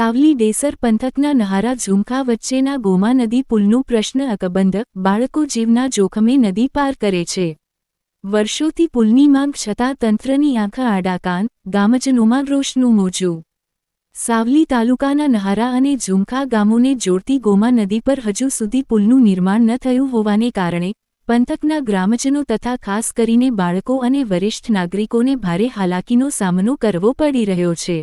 સાવલી ડેસર પંથકના નહારા ઝુમખા વચ્ચેના ગોમા નદી પુલનો પ્રશ્ન અકબંધ, બાળકો જીવના જોખમે નદી પાર કરે છે. વર્ષોથી પુલની માંગ છતાં તંત્રની આંખ આડા કાન, ગામજનોમાં રોષનું મોજું. સાવલી તાલુકાના નહારા અને ઝુમખા ગામોને જોડતી ગોમા નદી પર હજુ સુધી પુલનું નિર્માણ ન થયું હોવાને કારણે પંથકના ગ્રામજનો તથા ખાસ કરીને બાળકો અને વરિષ્ઠ નાગરિકોને ભારે હાલાકીનો સામનો કરવો પડી રહ્યો છે.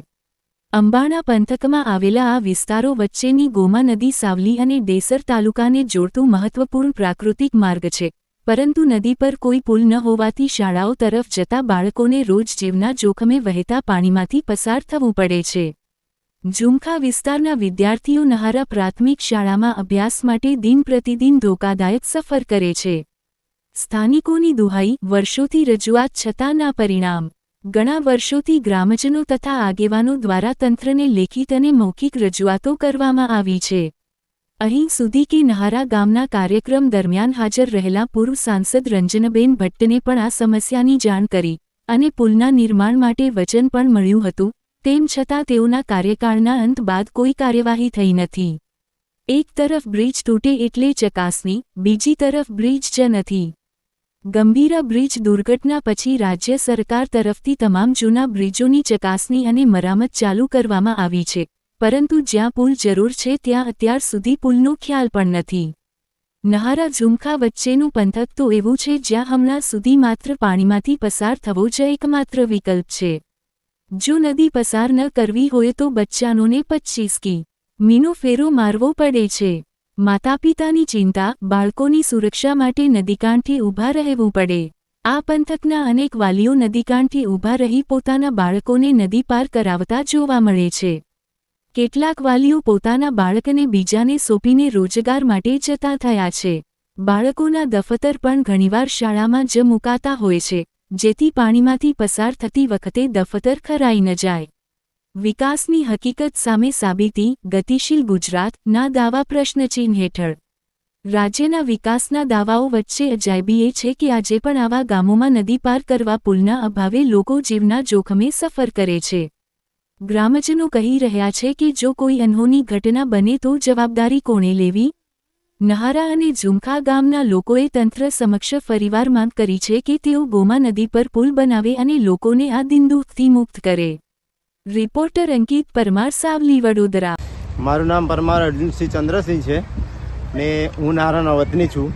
અંબાણા પંથકમાં આવેલા આ વિસ્તારો વચ્ચેની ગોમા નદી સાવલી અને ડેસર તાલુકાને જોડતું મહત્વપૂર્ણ પ્રાકૃતિક માર્ગ છે, પરંતુ નદી પર કોઈ પુલ ન હોવાથી શાળાઓ તરફ જતા બાળકોને રોજ જીવના જોખમે વહેતા પાણીમાંથી પસાર થવું પડે છે. ઝુમખા વિસ્તારના વિદ્યાર્થીઓ નહારા પ્રાથમિક શાળામાં અભ્યાસ માટે દિન પ્રતિદિન ધોકાદાયક સફર કરે છે. સ્થાનિકોની દુહાઈ, વર્ષોથી રજૂઆત છતાં ના પરિણામ. ઘણા વર્ષોથી ગ્રામજનો તથા આગેવાનો દ્વારા તંત્રને લેખિત અને મૌખિક રજૂઆતો કરવામાં આવી છે. અહીં સુધી કે નહારા ગામના કાર્યક્રમ દરમિયાન હાજર રહેલા પૂર્વ સાંસદ રંજનબેન ભટ્ટને પણ આ સમસ્યાની જાણ કરી અને પુલના નિર્માણ માટે વચન પણ મળ્યું હતું, તેમ છતાં તેઓના કાર્યકાળના અંત બાદ કોઈ કાર્યવાહી થઈ નથી. એક તરફ બ્રિજ તૂટે એટલે ચકાસણી, બીજી તરફ બ્રિજ જ નથી. ગંભીરા બ્રિજ દુર્ઘટના પછી રાજ્ય સરકાર તરફથી તમામ જૂના બ્રિજોની ચકાસણી અને મરામત ચાલુ કરવામાં આવી છે, પરંતુ જ્યાં પુલ જરૂર છે ત્યાં અત્યાર સુધી પુલનો ખ્યાલ પણ નથી. નહારા ઝુમખા વચ્ચેનું પંથક તો એવું છે જ્યાં હમણાં સુધી માત્ર પાણીમાંથી પસાર થવો જ એકમાત્ર વિકલ્પ છે. જો નદી પસાર ન કરવી હોય તો બચ્ચાનોને 25 કિ.મીનો ફેરો મારવો પડે છે. માતાપિતાની ચિંતા, બાળકોની સુરક્ષા માટે નદીકાંઠે ઊભા રહેવું પડે. આ પંથકના અનેક વાલીઓ નદીકાંઠે ઊભા રહી પોતાના બાળકોને નદી પાર કરાવતા જોવા મળે છે. કેટલાક વાલીઓ પોતાના બાળકને બીજાને સોંપીને રોજગાર માટે જતા થયા છે. બાળકોના દફતર પણ ઘણીવાર શાળામાં જ મુકાતા હોય છે, જેથી પાણીમાંથી પસાર થતી વખતે દફતર ખરાઈ ન જાય. વિકાસની હકીકત સામે સાબિતી, ગતિશીલ ગુજરાત ના દાવા પ્રશ્નચિહ્ન હેઠળ. રાજ્યના વિકાસના દાવાઓ વચ્ચે અજાયબી એ છે કે આજે પણ આવા ગામોમાં નદી પાર કરવા પુલના અભાવે લોકો જીવના જોખમે સફર કરે છે. ગ્રામજનો કહી રહ્યા છે કે જો કોઈ અનહોની ઘટના બને તો જવાબદારી કોણે લેવી? નહારા અને ઝુમખા ગામના લોકોએ તંત્ર સમક્ષ ફરીવાર માંગ કરી છે કે તેઓ ગોમા નદી પર પુલ બનાવે અને લોકોને આ દિનદુખથી મુક્ત કરે. રિપોર્ટર અંકિત પરમાર, સાવલી, વડોદરા. મારું નામ પરમાર અર્જુનસિંહ ચંદ્રસિંહ છે ને હું નારાના વતની છું.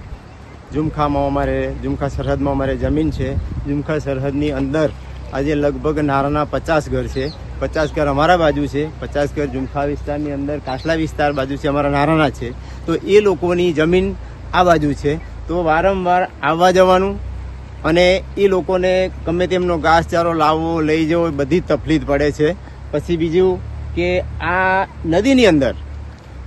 ઝુમખા સરહદમાં અમારે જમીન છે. ઝુમખા સરહદની અંદર આજે લગભગ નારાના 50 ઘર છે. 50 ઘર અમારા બાજુ છે, 50 ઘર ઝુમખા વિસ્તારની અંદર કાસલા વિસ્તાર બાજુ છે, અમારા નારાના છે. તો એ લોકોની જમીન આ બાજુ છે, તો વારંવાર આવવા જવાનું અને એ લોકોને ગમે તેમનો ઘાસચારો લાવવો, લઈ જવો, બધી તકલીફ પડે છે. પછી બીજું કે આ નદીની અંદર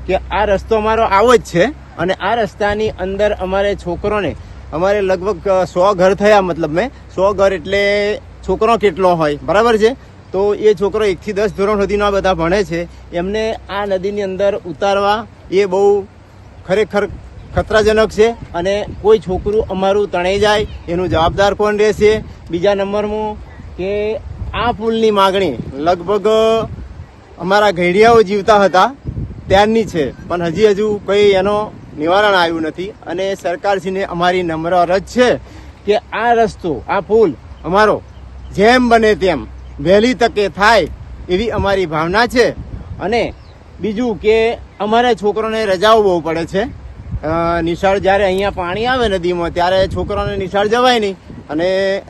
કે આ રસ્તો અમારો આવો જ છે અને આ રસ્તાની અંદર અમારે છોકરોને અમારે લગભગ 100 ઘર થયા, મતલબ 100 ઘર એટલે છોકરો કેટલો હોય, બરાબર છે? તો એ છોકરો 1 થી 10 ધોરણ સુધીનો આ બધા ભણે છે, એમને આ નદીની અંદર ઉતારવા એ બહુ ખરેખર ખતરાજનક છે અને કોઈ છોકરું અમારું તણાઈ જાય એનું જવાબદાર કોણ રહેશે? બીજા નંબરમાં કે આ પુલની માગણી લગભગ અમારા ઘેડિયાઓ જીવતા હતા ત્યારની છે, પણ હજુ કંઈ એનો નિવારણ આવ્યું નથી. અને સરકારશ્રીને અમારી નમ્ર અરજ છે કે આ રસ્તો, આ પુલ અમારો જેમ બને તેમ વહેલી તકે થાય એવી અમારી ભાવના છે. અને બીજું કે અમારે છોકરોને રજાઓ બહુ પડે છે. નિશાળ જ્યારે અહીંયા પાણી આવે નદીમાં ત્યારે છોકરાઓને નિશાળ જવાય નહીં અને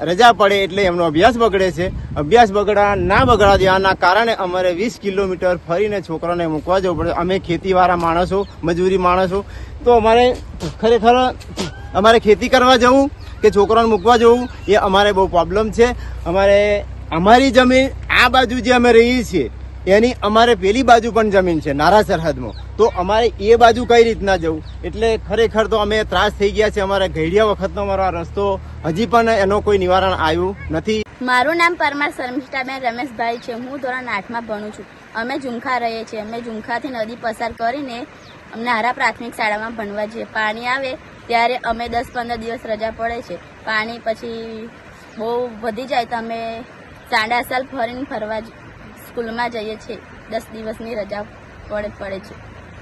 રજા પડે એટલે એમનો અભ્યાસ બગડે છે. અભ્યાસ ના બગડા દેવાના કારણે અમારે 20 કિલોમીટર ફરીને છોકરાઓને મૂકવા જવું પડે. અમે ખેતીવાળા માણસો, મજૂરી માણસો, તો અમારે ખરેખર અમારે ખેતી કરવા જવું કે છોકરાઓને મૂકવા જવું એ અમારે બહુ પ્રોબ્લેમ છે. અમારી જમીન આ બાજુ જે અમે રહીએ છીએ એની અમારે પેલી બાજુ પણ જમીન છે નારા સરહદમાં, તો અમારે એ બાજુ કઈ રીતના જવું? એટલે ખરેખર તો અમે ત્રાસ થઈ ગયા છે. અમારા ઘેડિયા વખતનો અમારો આ રસ્તો હજી પણ એનો કોઈ નિવારણ આવ્યું નથી. મારું નામ પરમાર શર્મિષ્ઠાબેન રમેશભાઈ છે. હું ધોરણ 8માં ભણું છું. અમે ઝુમખા રહીએ છીએ. અમે ઝુમખાથી નદી પસાર કરીને અમને નારા પ્રાથમિક શાળામાં ભણવા જઈએ. પાણી આવે ત્યારે અમે 10-15 દિવસ રજા પડે છે. પાણી પછી બહુ વધી જાય તો અમે સાંડાસલ ફરીને ફરવા સ્કૂલમાં જઈએ છીએ. 10 દિવસની રજા પડે છે.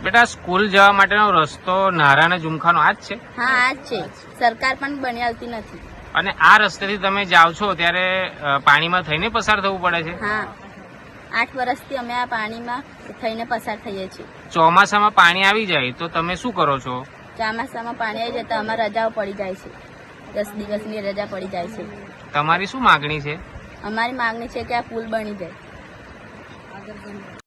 બેટા સ્કૂલ જવા માટેનો રસ્તો નારા અને ઝુમખાનો આ જ છે? હા આ જ છે. સરકાર પણ બની આવતી નથી. અને આ રસ્તેથી તમે જાઓ છો ત્યારે પાણીમાં થઈને પસાર થવું પડે છે? હા 8 વર્ષથી અમે આ પાણીમાં થઈને પસાર થઈએ છીએ. ચોમાસામાં પાણી આવી જાય તો તમે શું કરો છો? ચોમાસામાં પાણી આવી જતા અમારે રજાઓ પડી જાય છે. 10 દિવસની રજા પડી જાય છે. તમારી શું માગણી છે? અમારી માંગણી છે કે આ પુલ બની જાય.